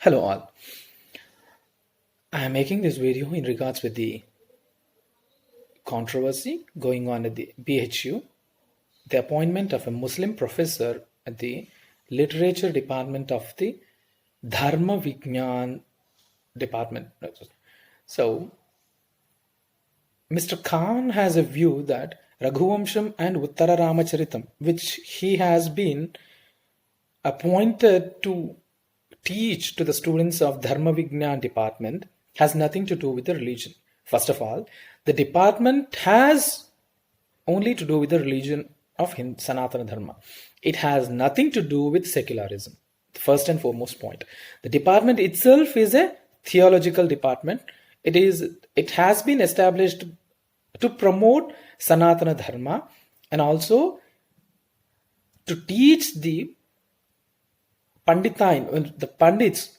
Hello all. I am making this video in regards with the controversy going on at the BHU, the appointment of a Muslim professor at the literature department of the Dharma Vignan department. So, Mr. Khan has a view that Raghuvamsham and Uttara Ramacharitam, which he has been appointed to teach to the students of Dharma Vignan department, has nothing to do with the religion. First of all, the department has only to do with the religion of Sanatana Dharma. It has nothing to do with secularism. First and foremost point. The department itself is a theological department. It has been established to promote Sanatana Dharma and also to teach the Panditain, the Pandits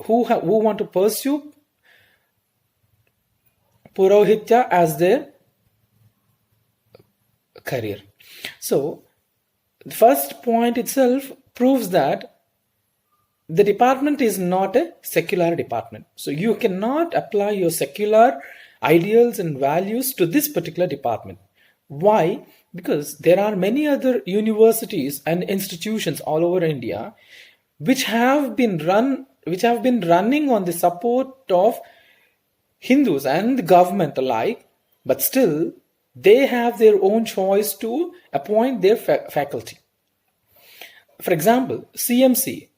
who want to pursue Purohitya as their career. So, the first point itself proves that the department is not a secular department. So, you cannot apply your secular ideals and values to this particular department. Why? Because there are many other universities and institutions all over India which have been running on the support of Hindus and the government alike, but still they have their own choice to appoint their faculty. For example, CMC,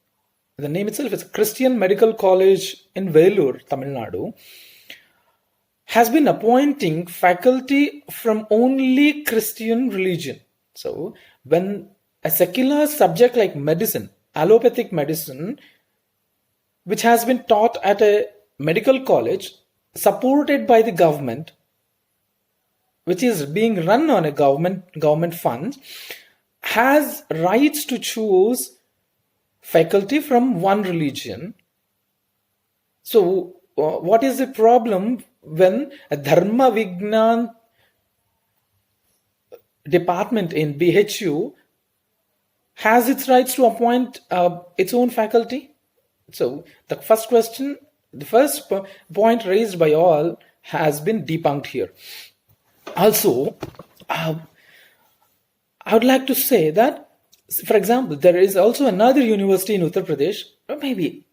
the name itself is Christian Medical College in Vellore, Tamil Nadu, has been appointing faculty from only Christian religion. So, when a secular subject like medicine, allopathic medicine, which has been taught at a medical college supported by the government, which is being run on a government fund, has rights to choose faculty from one religion. So, what is the problem when a Dharma Vignan department in BHU has its rights to appoint its own faculty? So the first point raised by all has been debunked here. Also, I would like to say that, for example, there is also another university in Uttar Pradesh, or maybe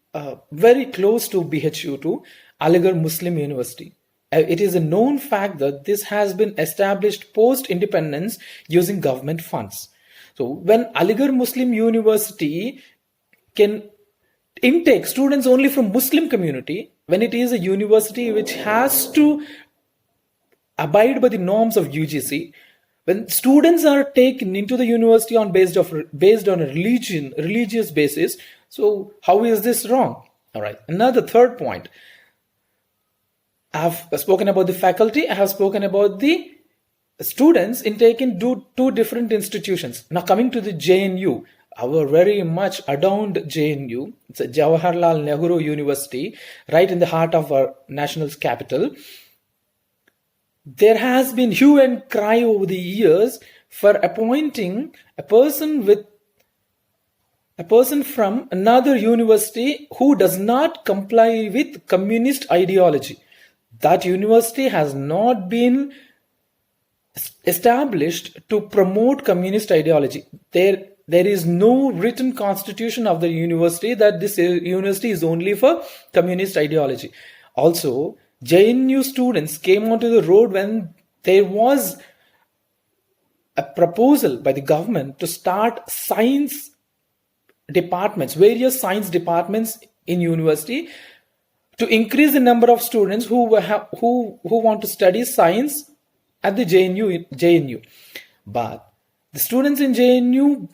very close to BHU too, Aligarh Muslim University. It is a known fact that this has been established post-independence using government funds. So when Aligarh Muslim University can intake students only from Muslim community, when it is a university which has to abide by the norms of UGC, when students are taken into the university based on a religious basis, so how is this wrong? All right. Another third point. I have spoken about the faculty. I have spoken about the students intake in two different institutions. Now coming to the JNU, our very much adorned JNU, it's a Jawaharlal Nehru University, right in the heart of our national capital. There has been hue and cry over the years for appointing a person from another university who does not comply with communist ideology. That university has not been established to promote communist ideology. There is no written constitution of the university that this university is only for communist ideology. Also, JNU students came onto the road when there was a proposal by the government to start science departments, various science departments in university, to increase the number of students who want to study science at the JNU. But the students in JNU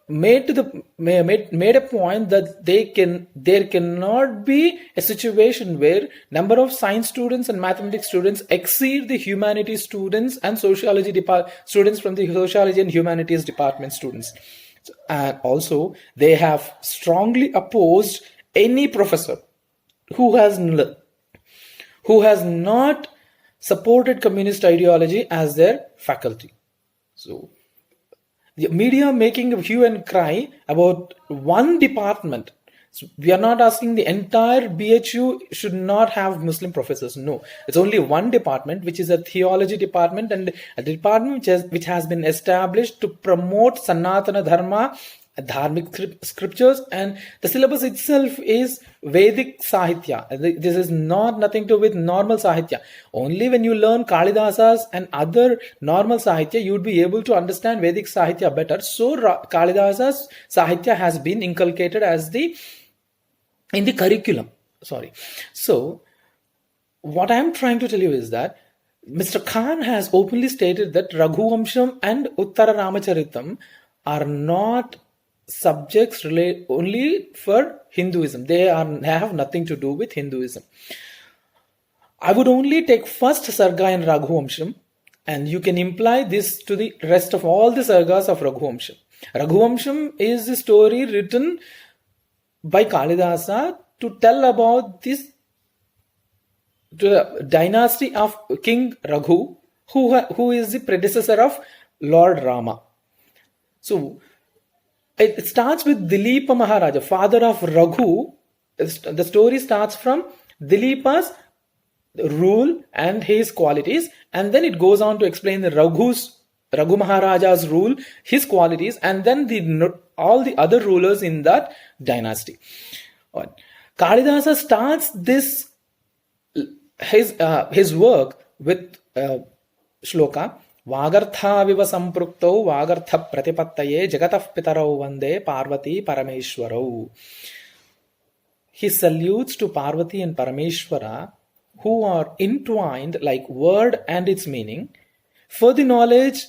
made a point that there cannot be a situation where number of science students and mathematics students exceed the humanities students and sociology students from the sociology and humanities department students. And also, they have strongly opposed any professor who has not supported communist ideology as their faculty. So, the media making a hue and cry about one department So we are not asking the entire BHU should not have Muslim professors. No, it's only one department, which is a theology department, and a department which has been established to promote Sanatana Dharma, Dharmic scriptures, and the syllabus itself is Vedic Sahitya. This is not nothing to do with normal Sahitya. Only when you learn Kalidasa's and other normal Sahitya, you would be able to understand Vedic Sahitya better. So Kalidasa's Sahitya has been inculcated as in the curriculum. So what I am trying to tell you is that Mr. Khan has openly stated that Raghuvamsham and Uttara Ramacharitam are not subjects only for Hinduism. They have nothing to do with Hinduism. I would only take first Sarga in Raghuvamsham, and you can imply this to the rest of all the Sargas of Raghuvamsham. Raghuvamsham is the story written by Kalidasa to tell about the dynasty of King Raghu, who is the predecessor of Lord Rama. So it starts with Dilipa Maharaja, father of Raghu. The story starts from Dilipa's rule and his qualities, and then it goes on to explain the Raghu Maharaja's rule, his qualities, and then all the other rulers in that dynasty. Kalidasa starts this his work with shloka Vagartha viva samprukto Vagartha pratipattaye Jagatah pitarau vande Parvati Parameshwarau. He salutes to Parvati and Parameshwara, who are entwined like word and its meaning, for the knowledge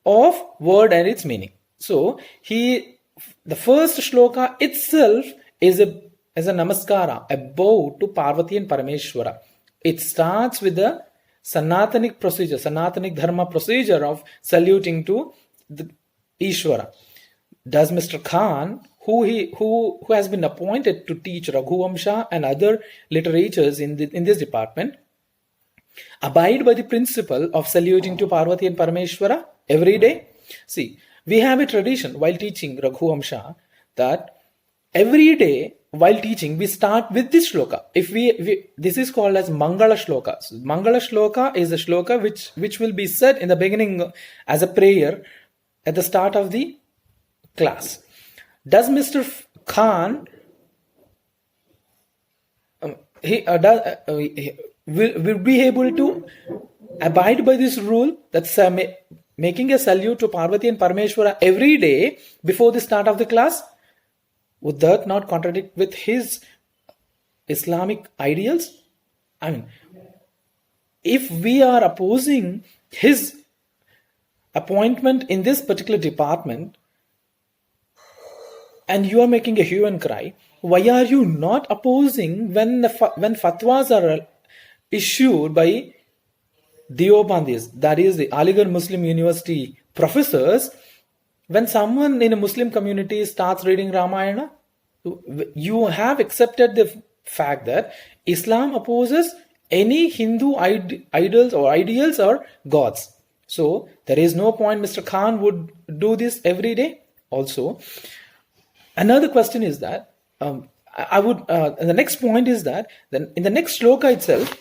of word and its meaning. So the first shloka itself is a namaskara, a bow to Parvati and Parameshwara. It starts with the Sanatanic procedure, Sanatanic Dharma procedure of saluting to the Ishvara. Does Mr. Khan, who has been appointed to teach Raghuvamsha and other literatures in this department, abide by the principle of saluting to Parvati and Parameshwara every day? See, we have a tradition while teaching Raghuvamsha that every day while teaching we start with this shloka. This is called as Mangala Shloka. So Mangala Shloka is a shloka which will be said in the beginning as a prayer at the start of the class. Does Mr. Khan will be able to abide by this rule, that's making a salute to Parvati and Parameshwara every day before the start of the class? Would that not contradict with his Islamic ideals? I mean, if we are opposing his appointment in this particular department and you are making a hue and cry, why are you not opposing when fatwas are issued by Deobandis, that is the Aligarh Muslim University professors? When someone in a Muslim community starts reading Ramayana, you have accepted the fact that Islam opposes any Hindu idols or ideals or gods. So there is no point Mr. Khan would do this every day. Also, another question is that the next point is that then in the next shloka itself,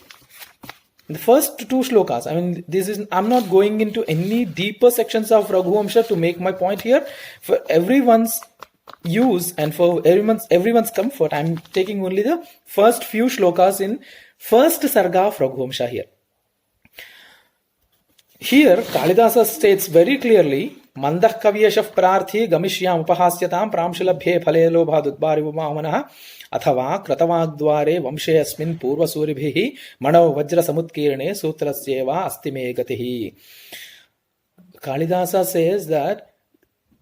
the first two shlokas, I mean, I'm not going into any deeper sections of Raghuvamsha to make my point here. For everyone's use and for everyone's comfort, I'm taking only the first few shlokas in first sarga of Raghuvamsha here. Here, Kalidasa states very clearly, Mandah kavyashaf prarthi gamishyam upahasyatam pramshilabhye phale lobhadudbarivumamanah अथवा कृतवाग्द्वारे वंशे अस्मिन् पूर्वसूरिभिः मणौ वज्रसमुत्कीर्णे सूत्रस्येवा अस्ति मे गतिः. Kalidasa says that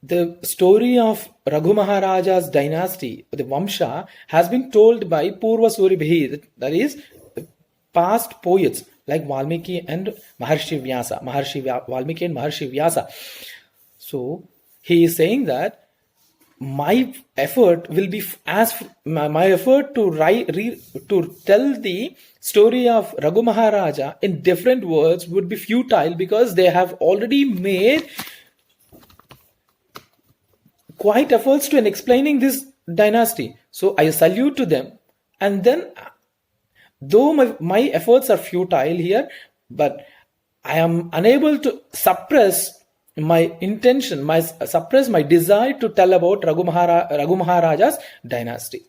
the story of Raghu Maharaja's dynasty, the Vamsha, has been told by Purvasuribhi, that is, past poets like Valmiki and Maharshi Vyasa. Valmiki and Maharshi Vyasa. So he is saying that my effort will be my effort to tell the story of Raghu Maharaja in different words would be futile, because they have already made quite efforts to in explaining this dynasty. So I salute to them. And then, though my efforts are futile here, but I am unable to suppress my intention, suppress my desire to tell about Raghu Maharaja's dynasty.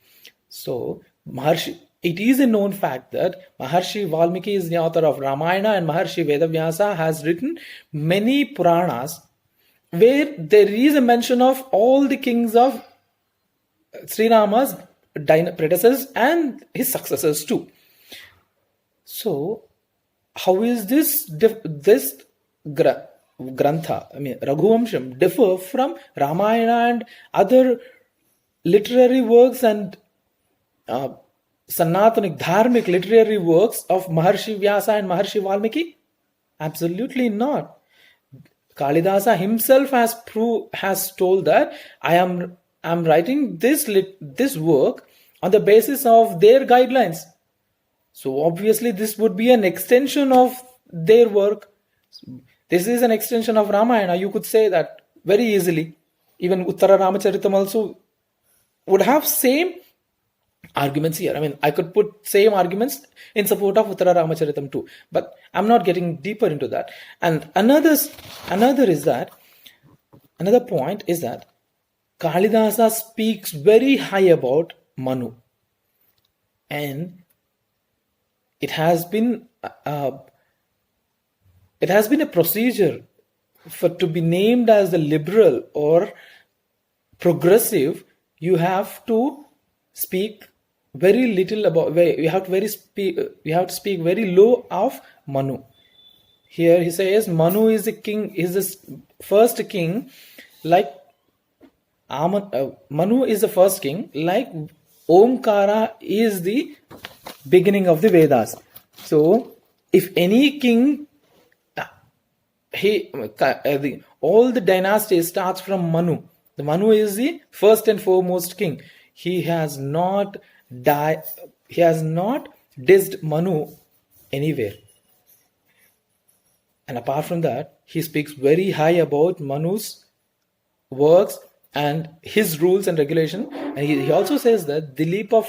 So, Maharshi, it is a known fact that Maharshi Valmiki is the author of Ramayana, and Maharshi Vedavyasa has written many Puranas where there is a mention of all the kings of Sri Rama's predecessors and his successors too. So, how is this grantha, Raghuvamsham, differ from Ramayana and other literary works and Sanatanic, dharmic literary works of Maharshi Vyasa and Maharshi Valmiki? Absolutely not. Kalidasa himself has told that I am writing this work on the basis of their guidelines. So obviously this would be an extension of their work. This is an extension of Ramayana. You could say that very easily. Even Uttara Ramacharitam also would have same arguments here. I mean, I could put same arguments in support of Uttara Ramacharitam too, but I'm not getting deeper into that. And another point is that Kalidasa speaks very high about Manu, and it has been a procedure for to be named as the liberal or progressive. You have to speak very little about. You have to speak very low of Manu. Here he says Manu is the king. Is the first king, like Manu is the first king, like Omkara is the beginning of the Vedas. So, if any king, all the dynasty starts from Manu. The Manu is the first and foremost king. He has not dissed Manu anywhere. And apart from that, he speaks very high about Manu's works and his rules and regulation. And he also says that Dileepa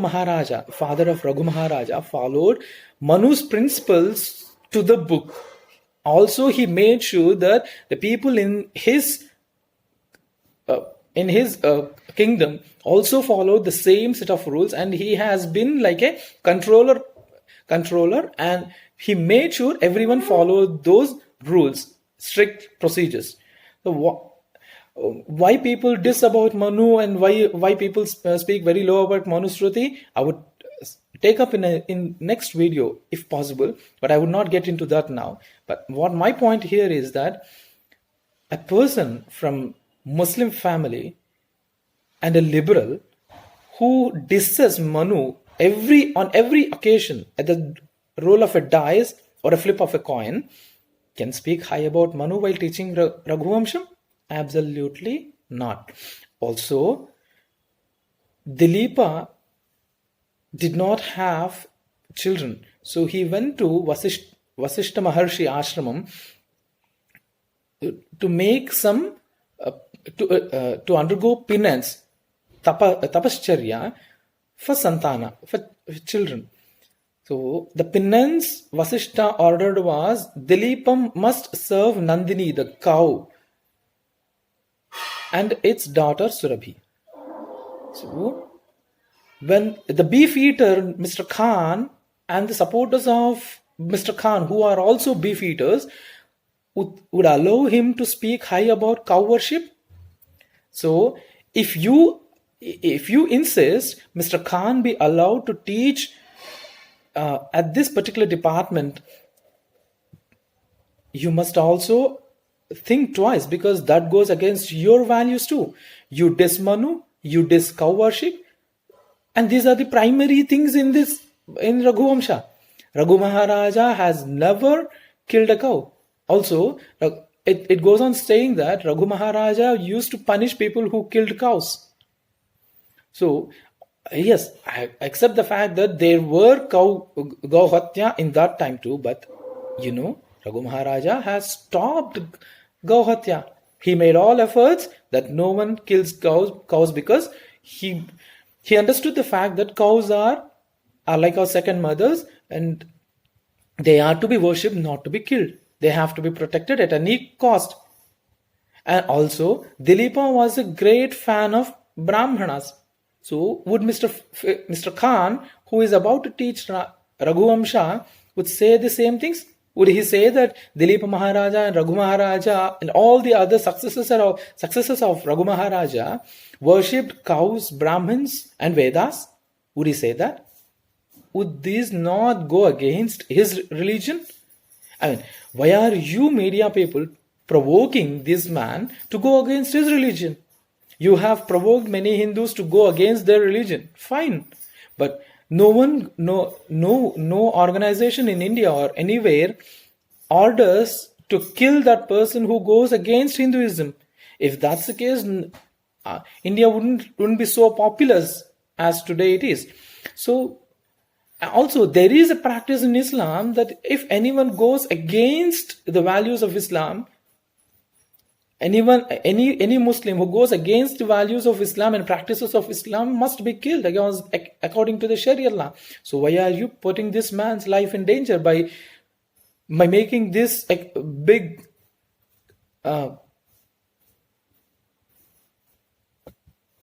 Maharaja, father of Raghu Maharaja, followed Manu's principles to the book. Also, he made sure that the people in his kingdom also followed the same set of rules, and he has been like a controller, and he made sure everyone followed those rules, strict procedures. So why people diss about Manu and why people speak very low about Manushruti, I would take up in next video if possible, but I would not get into that now. But what my point here is that a person from Muslim family and a liberal who disses Manu on every occasion at the roll of a dice or a flip of a coin can speak high about Manu while teaching Raghuvamsham? Absolutely not. Also, Dileepa did not have children, so he went to Vasishta Maharshi ashramam to make some to undergo penance, tapascharya for santana, for children. So the penance Vasishta ordered was Dileepam must serve Nandini, the cow, and its daughter Surabhi. So when the beef eater Mr. Khan and the supporters of Mr. Khan, who are also beef eaters, would allow him to speak high about cow worship. So if you insist Mr. Khan be allowed to teach at this particular department, you must also think twice, because that goes against your values too. You diss Manu, you diss cow worship, and these are the primary things in Raghuvamsha. Raghu Maharaja has never killed a cow. Also, it goes on saying that Raghu Maharaja used to punish people who killed cows. So, yes, I accept the fact that there were Gauhatya in that time too, but Raghu Maharaja has stopped Gauhatya. He made all efforts that no one kills cows because he understood the fact that cows are like our second mothers, and they are to be worshipped, not to be killed. They have to be protected at any cost. And also, Dilipa was a great fan of Brahmanas. So, would Mr. Khan, who is about to teach Raghuvamsha, would say the same things? Would he say that Dilipa Maharaja and Raghu Maharaja and all the other successors of Raghu Maharaja worshipped cows, Brahmins, and Vedas? Would he say that? Would these not go against his religion? I mean, why are you media people provoking this man to go against his religion? You have provoked many Hindus to go against their religion. Fine. But no organization in India or anywhere orders to kill that person who goes against Hinduism. If that's the case, India wouldn't be so populous as today it is. So, also, there is a practice in Islam that if anyone goes against the values of Islam, any Muslim who goes against the values of Islam and practices of Islam must be killed according to the Sharia law. So why are you putting this man's life in danger by making this a big